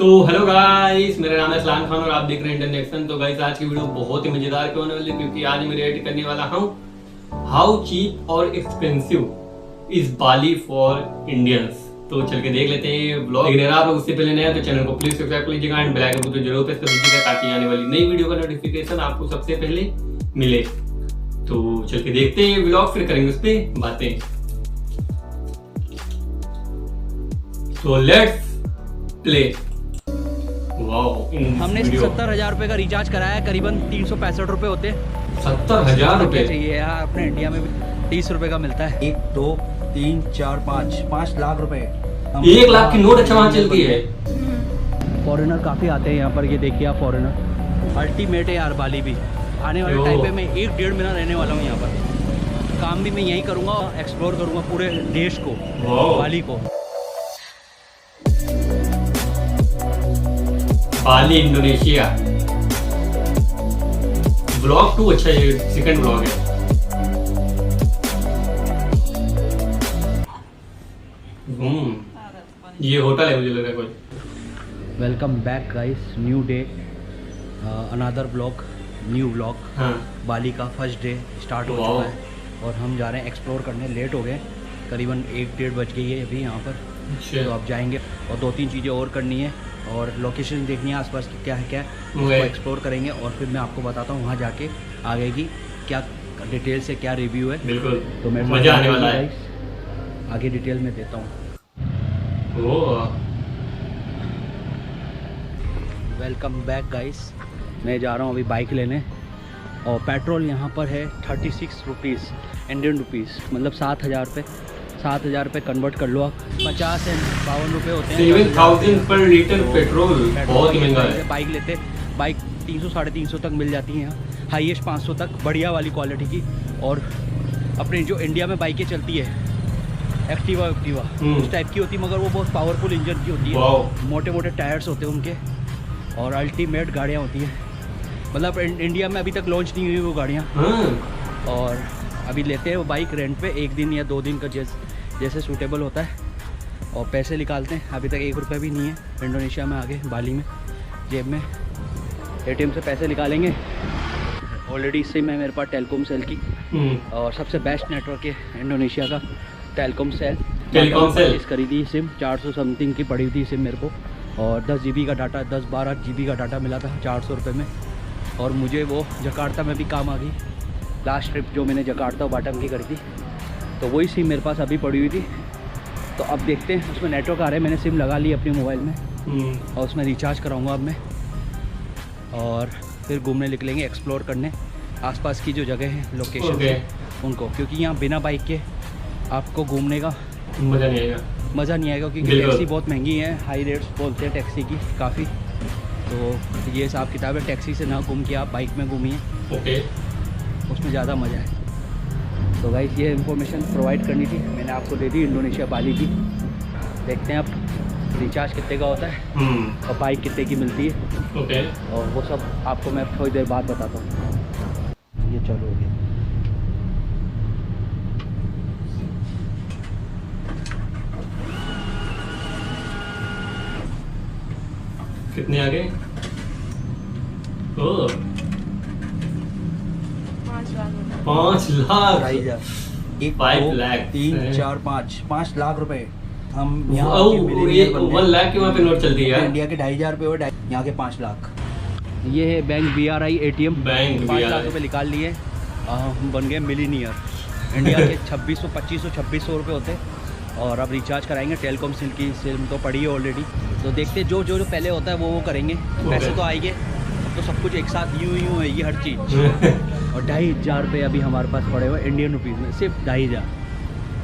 तो hello guys, मेरा नाम है सलाम खान और आप देख रहे हैं इंटरनेक्शन। तो गाइस आज की वीडियो बहुत ही मजेदार होने वाली है क्योंकि आज मैं रिएक्ट करने वाला हूँ हाउ चीप और expensive is Bali for Indians. तो चल के देख लेते हैं ब्लॉग। अगर आप उससे पहले नया तो चैनल को प्लीज सब्सक्राइब कर लीजिएगा एंड बेल आइकन को तो जरूर प्रेस कर दीजिएगा ताकि आने वाली नई वीडियो का नोटिफिकेशन आपको सबसे पहले मिले। तो चल के देखते हैं ब्लॉग, फिर करेंगे उस पर बातें। तो लेट्स प्ले। हमने 70,000 रुपए का रिचार्ज कराया है, करीबन 365 रुपए होते हैं। 70,000 रुपए चाहिए यार, अपने इंडिया में भी 30 रुपए का मिलता है। 1 2 3 4 5 लाख रुपए। 1 लाख की नोट अच्छा वहाँ चलती है। फॉरेनर काफी आते हैं यहाँ पर, ये देखिए आप, फॉरेनर अल्टीमेट है यार। बाली भी आने वाले टाइम पे मैं 1-1.5 महीना रहने वाला हूँ यहाँ पर। काम भी मैं यहीं करूँगा, एक्सप्लोर करूँगा पूरे देश को, बाली को। Bali Indonesia. ब्लॉग 2 अच्छा है, सेकंड ब्लॉग है। ये होटल है मुझे लगा कोई। Welcome back guys, new day, another blog, new blog. हाँ। बाली का फर्स्ट डे स्टार्ट हो चुका है और हम जा रहे हैं एक्सप्लोर करने। लेट हो गए, करीबन 1-1.5 बज गई है अभी यहाँ पर। तो अब जाएंगे और 2-3 चीज़ें और करनी है और लोकेशन देखनी है आसपास की क्या है, क्या उसको एक्सप्लोर करेंगे और फिर मैं आपको बताता हूँ वहाँ जाके आगे की क्या डिटेल से क्या रिव्यू है। बिल्कुल, तो मैं मजा आने वाला है। आगे डिटेल में देता हूँ। वेलकम बैक गाइस, मैं जा रहा हूँ अभी बाइक लेने और पेट्रोल यहाँ पर है 36 रुपीज़ इंडियन रुपीज़, मतलब 7,000 रुपये। 7,000 रुपये कन्वर्ट कर लो आप, 50 एंड 52 रुपये होते हैं। 7,000 पर लीटर पेट्रोल बहुत ही महंगा है। बाइक लेते, बाइक 300-350 तक मिल जाती हैं यहाँ, हाईएस्ट 500 तक, बढ़िया वाली क्वालिटी की। और अपने जो इंडिया में बाइकें चलती है एक्टिवा उस टाइप की होती है, मगर वो बहुत पावरफुल इंजन की होती है, मोटे मोटे टायर्स होते हैं उनके और अल्टीमेट गाड़ियाँ होती हैं। मतलब इंडिया में अभी तक लॉन्च नहीं हुई वो गाड़ियाँ। और अभी लेते हैं वो बाइक रेंट पे, 1 दिन या 2 दिन का जैसे सूटेबल होता है, और पैसे निकालते हैं। अभी तक 1 रुपया भी नहीं है इंडोनेशिया में, आगे बाली में जेब में। ATM से पैसे निकालेंगे। ऑलरेडी सिम है मेरे पास टेलीकॉम सेल की, और सबसे बेस्ट नेटवर्क है इंडोनेशिया का टेलीकॉम सेल। खरीदी सिम 400 समथिंग की पड़ी थी सिम मेरे को, और 10 GB का डाटा, 10-12 GB का डाटा मिला था 400 रुपये में। और मुझे वो जकार्ता में भी काम आ गई। लास्ट ट्रिप जो मैंने जकार्ता बाटम की करी थी, तो वही सिम मेरे पास अभी पड़ी हुई थी। तो अब देखते हैं, उसमें नेटवर्क आ रहे हैं। मैंने सिम लगा ली अपने मोबाइल में और उसमें रिचार्ज कराऊंगा अब मैं, और फिर घूमने निकलेंगे, एक्सप्लोर करने आसपास की जो जगह है, लोकेशन उनको, क्योंकि यहाँ बिना बाइक के आपको घूमने का मज़ा नहीं आएगा क्योंकि टैक्सी बहुत महंगी है, हाई रेट्स बोलते हैं टैक्सी की काफ़ी। तो ये हिसाब किताब है, टैक्सी से ना घूम के आप बाइक में घूमिए, उसमें ज़्यादा मज़ा है। तो गाइस ये इन्फॉर्मेशन प्रोवाइड करनी थी, मैंने आपको दे दी इंडोनेशिया बाली की। देखते हैं अब रिचार्ज कितने का होता है और बाइक कितने की मिलती है, और वो सब आपको मैं थोड़ी देर बाद बताता हूँ। ये चलो गया। कितने आ गए? 5 लाख। 1 5 2 लाख 3 4 5 लाख रुपए। हम यहाँ 1 लाख की वहाँ पे नोट चलती है। इंडिया के 2,500 रुपये और यहाँ के 5 लाख। ये है bank BRI ATM, bank 5 lakh रुपये निकाल लिए। हम बन गए मिलीनियर। इंडिया के 2600 रुपये होते, और अब रिचार्ज कराएंगे। टेलीकॉम सेल की सिम तो पड़ी है ऑलरेडी, तो देखते जो पहले होता है वो करेंगे। पैसे तो आएंगे, तो सब कुछ एक साथ यूँ है ये हर चीज़। और 2,500 रुपये अभी हमारे पास पड़े हुए इंडियन रुपीज़ में, सिर्फ 2,500।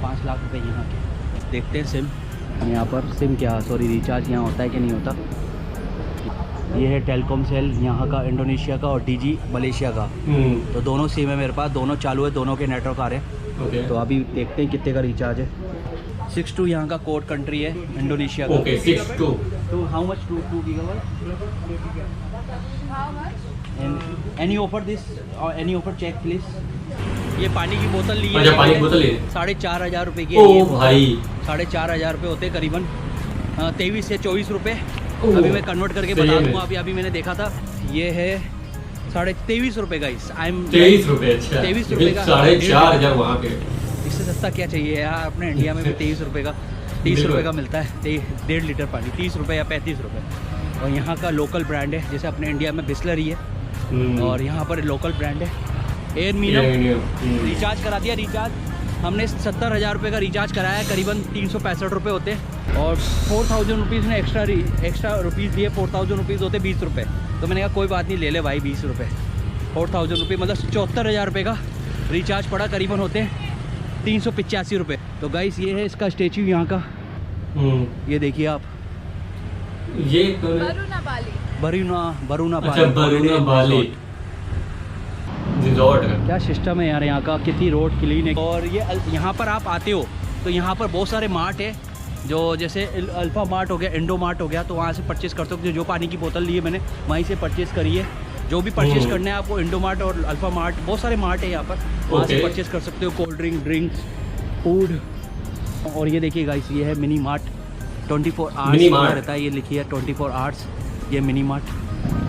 5 लाख रुपये यहाँ के। देखते हैं सिम यहाँ पर, सिम क्या सॉरी रिचार्ज यहाँ होता है कि नहीं होता। ये है टेलीकॉम सेल यहाँ का, इंडोनेशिया का, और DG मलेशिया का। तो दोनों सिम है मेरे पास, दोनों चालू है, दोनों के नेटवर्क आ रहे हैं। तो अभी देखते हैं कितने का रिचार्ज है। 62 यहाँ का कोड कंट्री है इंडोनेशिया का। 62 तो how much 2 gigabyte? Any offer this और एनी ऑफर चेक प्लीज। ये पानी की बोतल ली है। अच्छा, पानी की बोतल है। 4,500 रुपये की। ओ भाई, 4,500 रुपये होते करीबन, 23 से 24 रुपये। अभी मैं कन्वर्ट करके सही बता है। दूंगा। अभी मैंने देखा था, ये है 23.5 रुपये का। 23 रुपए। अच्छा 23 रुपए का। 4,500 वहाँ पे। इससे सस्ता क्या चाहिए यार, अपने इंडिया में भी 23 रुपये का 30 रुपये का मिलता है 1.5 लीटर पानी, 30 रुपये या 35 रुपये। और यहाँ का लोकल ब्रांड है, जैसे अपने इंडिया में बिस्लरी है और यहाँ पर लोकल ब्रांड है एयर मीनम। रिचार्ज करा दिया, रिचार्ज हमने 70,000 रुपये का रिचार्ज कराया है, करीबन 365 रुपये होते हैं। और 4,000 रुपीज़ ने एक्स्ट्रा रुपीज़ दिए, 4,000 रुपीज़ होते 20 रुपये। तो मैंने कहा कोई बात नहीं, ले ले भाई 20 रुपये। 4,000 रुपये मतलब 74,000 रुपये का रिचार्ज पड़ा, करीबन होते हैं 385 रुपये। तो गाइस ये है इसका स्टेचू यहाँ का, ये देखिए आप। ये बरूना अच्छा बरूना बाली रिजॉर्ट है। क्या सिस्टम है यार यहाँ का, कितनी रोड क्लीन है। और ये यहाँ पर आप आते हो तो यहाँ पर बहुत सारे मार्ट है, जो जैसे अल्फ़ा मार्ट हो गया, इंडो मार्ट हो गया, तो वहाँ से परचेज़ कर सकते हो। जो पानी की बोतल ली है मैंने वहीं से परचेज़ करी है। जो भी परचेज़ करना है आपको, इंडो मार्ट और अल्फ़ा मार्ट, बहुत सारे मार्ट है यहाँ पर, वहाँ से परचेज़ कर सकते हो। Cold drinks, food. और ये देखिए गाइस, ये है मिनी मार्ट, 24 आवर्स रहता है, ये लिखी है 24 आवर्स, ये मिनी मार्ट।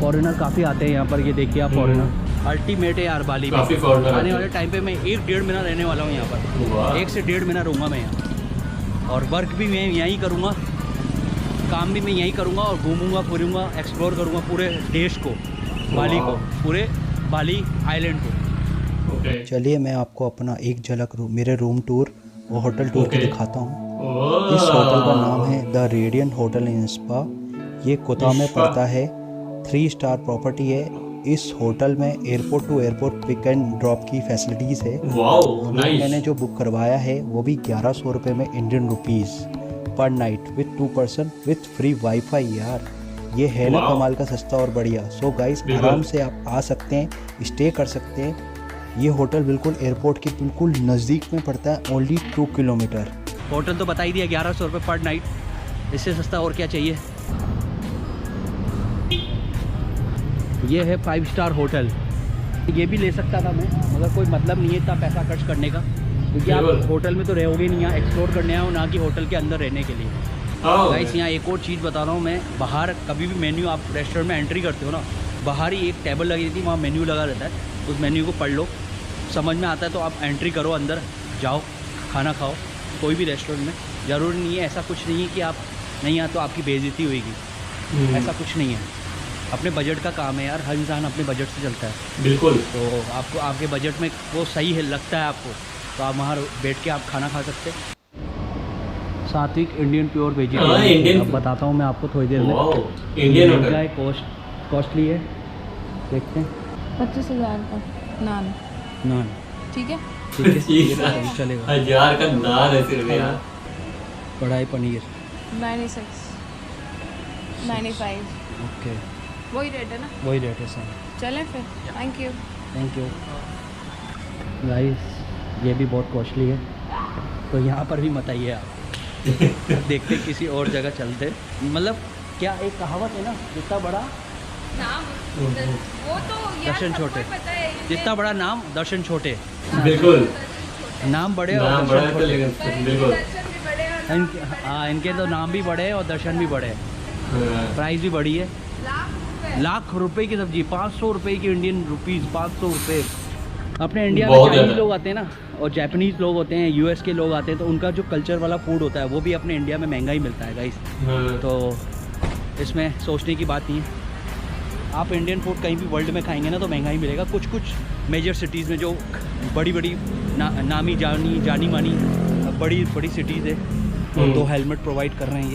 फॉरेनर काफ़ी आते हैं यहाँ पर, ये देखिए आप। फॉरेनर अल्टीमेट है यार बाली में। आने वाले टाइम पे मैं 1-1.5 महीना रहने वाला हूँ यहाँ पर, 1 से 1.5 महीना रहूँगा मैं यहाँ। और वर्क भी मैं यहीं करूँगा, काम भी मैं यहीं करूँगा, और घूमूंगा फिरूँगा, एक्सप्लोर करूँगा पूरे देश को, बाली को, पूरे बाली आइलैंड को। चलिए मैं आपको अपना एक झलक मेरे रूम टूर और होटल टूर की दिखाता हूँ। इस होटल का नाम है the radiant hotel and spa. ये कोता में पड़ता है, 3 स्टार प्रॉपर्टी है। इस होटल में airport to airport pick and drop की फैसिलिटीज़ है। मैंने जो बुक करवाया है वो भी 1100 रुपये में इंडियन रुपीज़ पर night with 2 person with free wifi. यार ये है ना कमाल का सस्ता और बढ़िया। सो गाइस आराम से आप आ सकते हैं, स्टे कर सकते हैं। ये होटल बिल्कुल एयरपोर्ट के बिल्कुल नज़दीक में पड़ता है, ओनली 2 किलोमीटर। होटल तो बता ही दिया 1100 रुपये पर नाइट, इससे सस्ता और क्या चाहिए। ये है 5 स्टार होटल। ये भी ले सकता था मैं, मगर कोई मतलब नहीं है इतना पैसा खर्च करने का, क्योंकि आप होटल में तो रहोगे नहीं, यहाँ एक्सप्लोर करने आओ, ना कि होटल के अंदर रहने के लिए। गाइस यहाँ एक और चीज़ बता रहा हूँ मैं, बाहर कभी भी मेन्यू आप रेस्टोरेंट में एंट्री करते हो ना, बाहर ही एक टेबल लगी थी, वहाँ मेन्यू लगा रहता है, उस मेन्यू को पढ़ लो, समझ में आता है तो आप एंट्री करो, अंदर जाओ, खाना खाओ। कोई भी रेस्टोरेंट में ज़रूरी नहीं है, ऐसा कुछ नहीं है कि आप नहीं आए तो आपकी बेइज्जती होगी, ऐसा कुछ नहीं है। अपने बजट का काम है यार, हर इंसान अपने बजट से चलता है। बिल्कुल। तो आपको आपके बजट में वो सही है लगता है आपको, तो आप वहाँ बैठ के आप खाना खा सकते हैं। सात्विक इंडियन प्योर वेजिटेरियन। अब बताता हूँ मैं आपको थोड़ी देर में। इंडियन का है, कॉस्टली है, देखते हैं। 25,000 का नान ठीक है, चलेगा। 1000 का नान है सिर्फ यार। कढ़ाई पनीर 96 95। ओके, वही रेट है ना? वही रेट है सर। चलें फिर, थैंक यू। गाइस ये भी बहुत कॉस्टली है, तो यहाँ पर भी मत आइए आप। देखते किसी और जगह चलते। मतलब क्या एक कहावत है ना, जितना बड़ा नाम वो तो यार दर्शन छोटे, जितना बड़ा नाम दर्शन छोटे। बिल्कुल, नाम बड़े और नाम दर्शन बड़ा है, छोटे। बिल्कुल। हाँ, इनके तो नाम भी बड़े हैं और दर्शन भी बड़े हैं, प्राइस भी बड़ी है। लाख रुपए की सब्जी, 500 रुपए की इंडियन रुपीज़, 500 रुपए। अपने इंडिया में चाइनीज लोग आते हैं ना, और जापानीज़ लोग होते हैं, यूएस के लोग आते हैं, तो उनका जो कल्चर वाला फूड होता है वो भी अपने इंडिया में महंगा ही मिलता है गाइस। तो इसमें सोचने की बात नहीं है। आप इंडियन फूड कहीं भी वर्ल्ड में खाएंगे ना तो महंगा ही मिलेगा। कुछ कुछ मेजर सिटीज़ में जो बड़ी बड़ी नामी जानी मानी बड़ी सिटीज़ है, तो हेलमेट प्रोवाइड कर रहे हैं।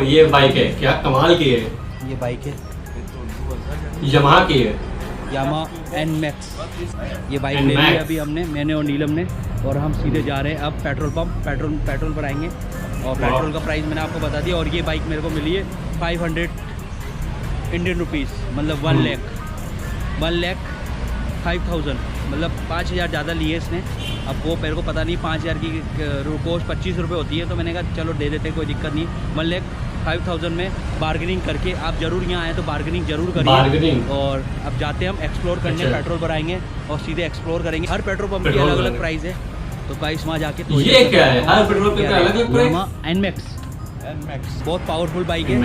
ये बाइक है, क्या कमाल की है। ये बाइक है, यामाहा की है, यामा NMAX। ये बाइक ले ली अभी हमने, मैंने और नीलम ने, और हम सीधे जा रहे हैं अब पेट्रोल पंप, पेट्रोल पर आएंगे। और पेट्रोल का प्राइस मैंने आपको बता दिया। और ये बाइक मेरे को मिली है 500 इंडियन रुपीज़, मतलब 1,05,000, मतलब 5,000 ज़्यादा लिए इसने। अब वो मेरे को पता नहीं, 5,000 की कॉस्ट 25 रुपये होती है, तो मैंने कहा चलो दे देते, कोई दिक्कत नहीं। 1,05,000 में बार्गेनिंग करके आप जरूर यहाँ आए तो बार्गेनिंग जरूर करिए। और अब जाते हैं हम एक्सप्लोर करने। पेट्रोल पर आएंगे और सीधे एक्सप्लोर करेंगे। हर पेट्रोल पंप की अलग अलग प्राइस है, तो प्राइस वहाँ जाके तो ये क्या है, हर पेट्रोल पंप का अलग अलग प्राइस। NMAX बहुत पावरफुल बाइक है,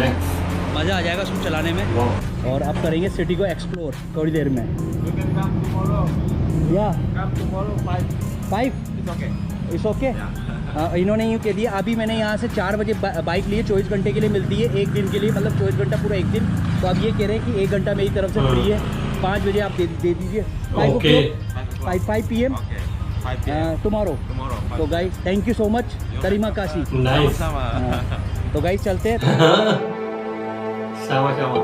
मज़ा आ जाएगा उसको चलाने में। वाह। और अब करेंगे सिटी को एक्सप्लोर थोड़ी देर में। या 5 इट्स ओके। इन्होंने यूँ कह दिया अभी मैंने यहाँ से 4 बजे बाइक लिए, 24 घंटे के लिए मिलती है, एक दिन के लिए, मतलब 24 घंटा पूरा एक दिन। तो अब ये कह रहे हैं कि 1 घंटा मेरी तरफ से फ्री है, 5 बजे आप दे दीजिए। 5 PM टुमारो। तो guys thank you so much Karima Kashi. Nice. तो गाइस चलते हैं। शामा शामा।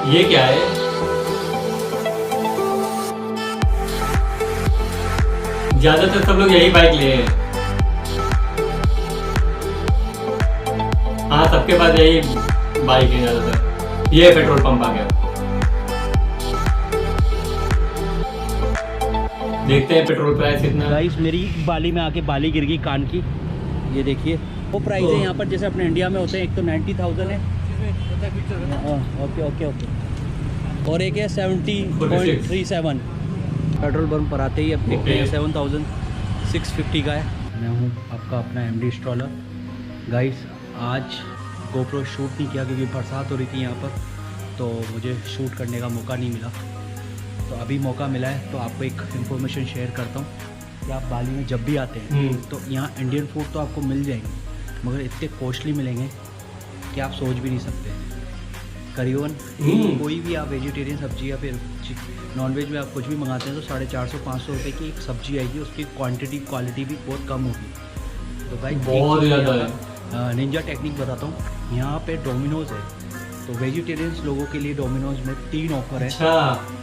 ये क्या है? ज्यादातर सब लोग यही बाइक लिए हैं। हाँ, सबके पास यही बाइक है ज्यादातर। ये पेट्रोल पंप आ गया। देखते हैं पेट्रोल प्राइस कितना। गाइस मेरी बाली में आके बाली गिर गई कान की। ये देखिए वो प्राइस है यहाँ पर जैसे अपने इंडिया में होते हैं। एक तो 90,000 है, ओके। और एक है 70.37। पेट्रोल पंप पर आते ही अब देखते हैं 7,650 का है। मैं हूँ आपका अपना MD स्ट्रॉलर। गाइस आज GoPro शूट नहीं किया क्योंकि बरसात हो रही थी यहाँ पर, तो मुझे शूट करने का मौका नहीं मिला। तो अभी मौका मिला है तो आपको एक इन्फॉर्मेशन शेयर करता हूँ कि आप बाली में जब भी आते हैं तो यहाँ इंडियन फूड तो आपको मिल जाएंगे, मगर इतने कॉस्टली मिलेंगे कि आप सोच भी नहीं सकते। करीबन कोई भी आप वेजिटेरियन सब्जी या फिर नॉनवेज में आप कुछ भी मंगाते हैं तो 450-500 रुपये की एक सब्जी आएगी, उसकी क्वालिटी भी बहुत कम होगी। तो भाई बहुत ज़्यादा है। निंजा टेक्निक बताता हूँ। यहाँ पे डोमिनोज है, तो वेजिटेरियंस लोगों के लिए डोमिनोज में 3 ऑफर है।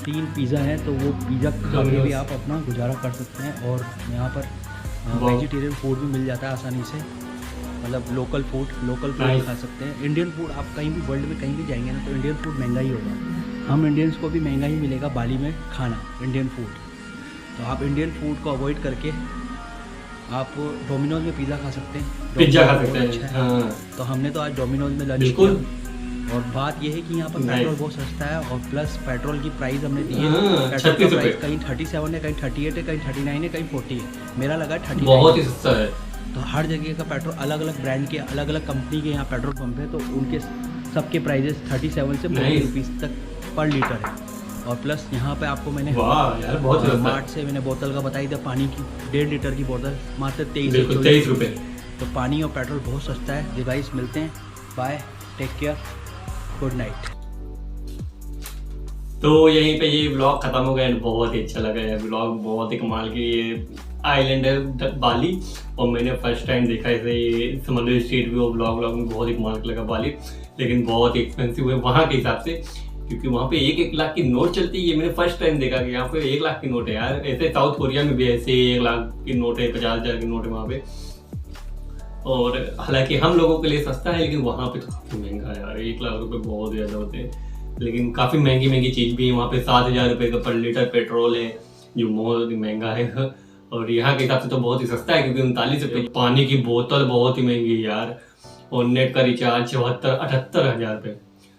3 पिज़्ज़ा है, तो वो पिज़्ज़ा खा के भी आप अपना गुजारा कर सकते हैं। और यहाँ पर वेजिटेरियन फूड भी मिल जाता है आसानी से, मतलब लोकल फूड खा सकते हैं। इंडियन फूड आप कहीं भी वर्ल्ड में कहीं भी जाएंगे ना तो इंडियन फूड महंगा ही होगा। हम इंडियंस को भी महंगा ही मिलेगा बाली में खाना इंडियन फूड। तो आप इंडियन फूड को अवॉइड करके आप डोमिनोज में पिज़्ज़ा खा सकते हैं, पिज़्ज़ा खा सकते हैं। अच्छा है। तो हमने तो आज डोमिनोज में लंच किया। और बात यह है कि यहाँ पर पेट्रोल बहुत सस्ता है और प्लस पेट्रोल की प्राइस हमने दी है। पेट्रोल का प्राइस कहीं 37 है, कहीं 38 है, कहीं 39 है, कहीं 40 है। मेरा लगा 39। बहुत ही सस्ता है। तो हर जगह का पेट्रोल अलग अलग ब्रांड के अलग अलग कंपनी के यहाँ पेट्रोल पंप है, तो उनके सबके प्राइजेस 37 से 40 रुपीज़ तक पर लीटर है। और प्लस यहाँ पे आपको मैंने मार्ट से मैंने बोतल का बताई था, पानी की 1.5 लीटर की बोतल मात्र 23 रुपये। तो पानी और पेट्रोल बहुत सस्ता है। डिवाइस मिलते हैं, bye, take care, good night. तो यहीं पे ये ब्लॉग खत्म हो गया। बहुत ही अच्छा लगा है ब्लॉग, बहुत ही कमाल की ये आइलैंड है बाली, और मैंने फर्स्ट टाइम देखा इसे। ये समुद्री स्ट्रीट व्यू ब्लॉग में बहुत ही कमाल लगा बाली, लेकिन बहुत ही एक्सपेंसिव है वहाँ के हिसाब से, क्योंकि वहाँ पे 1 लाख की नोट चलती है। ये मैंने फर्स्ट टाइम देखा कि यहाँ पे 1 लाख की नोट है यार। ऐसे साउथ कोरिया में भी ऐसे 1 लाख की नोट है, 50,000 की नोट है वहाँ पे। और हालांकि हम लोगों के लिए सस्ता है, लेकिन वहाँ पे तो काफ़ी महंगा है यार। 1 लाख रुपए बहुत ज़्यादा होते हैं, लेकिन काफ़ी महंगी चीज़ भी है वहाँ पे। 7,000 रुपये का पर लीटर पेट्रोल है, जो बहुत ही महंगा है। और यहाँ के हिसाब से तो बहुत ही सस्ता है, क्योंकि 39 रुपये। पानी की बोतल बहुत ही महंगी है यार। और नेट का रिचार्ज 78,000 रुपये,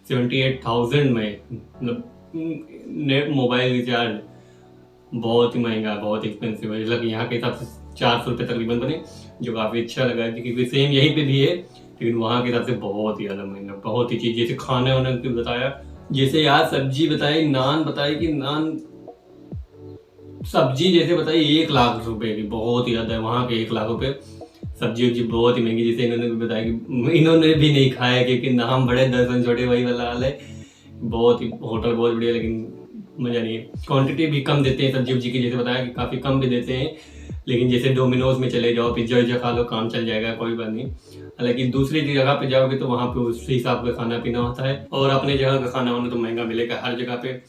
78,000 में, मतलब नेट मोबाइल रिचार्ज बहुत ही महंगा, बहुत एक्सपेंसिव है। मतलब यहाँ के हिसाब से 400 रुपये तकरीबन बने, जो काफ़ी अच्छा लगा, क्योंकि सेम यहीं पे भी है, लेकिन वहाँ के हिसाब से बहुत ही ज़्यादा महंगा। बहुत ही चीज़, जैसे खाने वाने की बताया, जैसे यार सब्जी बताई, नान बताई कि नान सब्जी जैसे बताई 1 लाख रुपए की, बहुत ही ज़्यादा है वहाँ के 1 लाख रुपए। सब्जी वब्जी बहुत ही महंगी, जैसे इन्होंने भी बताया कि इन्होंने भी नहीं खाया, क्योंकि नाम बड़े दर्शन छोटे वही वाला हाल है। बहुत ही होटल बहुत बढ़िया, लेकिन मज़ा नहीं है। क्वांटिटी भी कम देते हैं सब्जी वब्जी की, जैसे बताया कि काफ़ी कम भी देते हैं। लेकिन जैसे डोमिनोज में चले जाओ, पिज्जा विज्जा खा लो, काम चल जाएगा, कोई बात नहीं। हालांकि दूसरी जगह पे जाओगे तो वहाँ पे उसी हिसाब का खाना पीना होता है, और अपने जगह का खाना वाना तो महंगा मिलेगा हर जगह पे।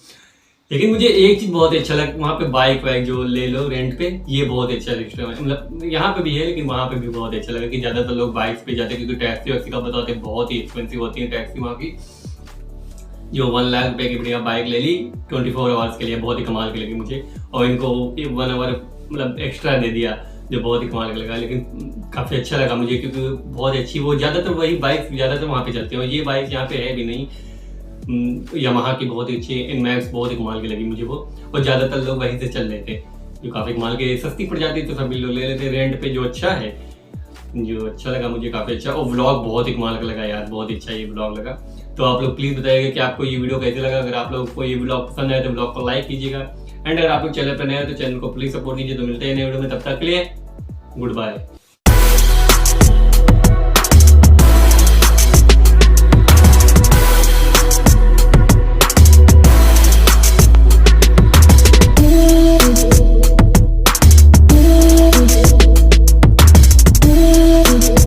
लेकिन मुझे एक चीज़ बहुत अच्छा लगा, वहाँ पे बाइक वाइक जो ले लो रेंट पे, ये बहुत अच्छा सिस्टम है। मतलब यहाँ पे भी है, लेकिन वहाँ पे भी बहुत अच्छा लगा कि ज़्यादातर लोग बाइक्स पे जाते हैं, क्योंकि टैक्सी वैक्सी का बताते हैं बहुत ही एक्सपेंसिव होती है टैक्सी वहाँ की। जो 1 लाख रुपए की बढ़िया बाइक ले ली 24 आवर्स के लिए, बहुत ही कमाल की लगी मुझे। और इनको 1 आवर मतलब एक्स्ट्रा दे दिया, जो बहुत ही कमाल का लगा। लेकिन काफ़ी अच्छा लगा मुझे, क्योंकि बहुत अच्छी, वो ज़्यादातर वही बाइक ज़्यादातर वहाँ पे चलती हैं, और ये बाइक यहाँ पे है भी नहीं। यामाहा की बहुत ही अच्छी, इनमैक्स बहुत ही कमाल की लगी मुझे वो, और ज़्यादातर लोग वहीं से चल रहे थे, जो काफ़ी कमाल के, सस्ती पड़ जाती तो सभी लोग ले लेते रेंट पे, जो अच्छा है, जो अच्छा लगा मुझे काफ़ी अच्छा। और व्लॉग बहुत ही कमाल का लगा यार, बहुत ही अच्छा ये व्लॉग लगा। तो आप लोग प्लीज़ बताइएगा कि आपको ये वीडियो कैसे लगा। अगर आप लोगों को ये व्लॉग पसंद आए तो व्लॉग को लाइक कीजिएगा, एंड अगर आप लोग चैनल पर नए हो तो चैनल को प्लीज़ सपोर्ट कीजिए। तो मिलते हैं नए वीडियो में, तब तक के लिए गुड बाय।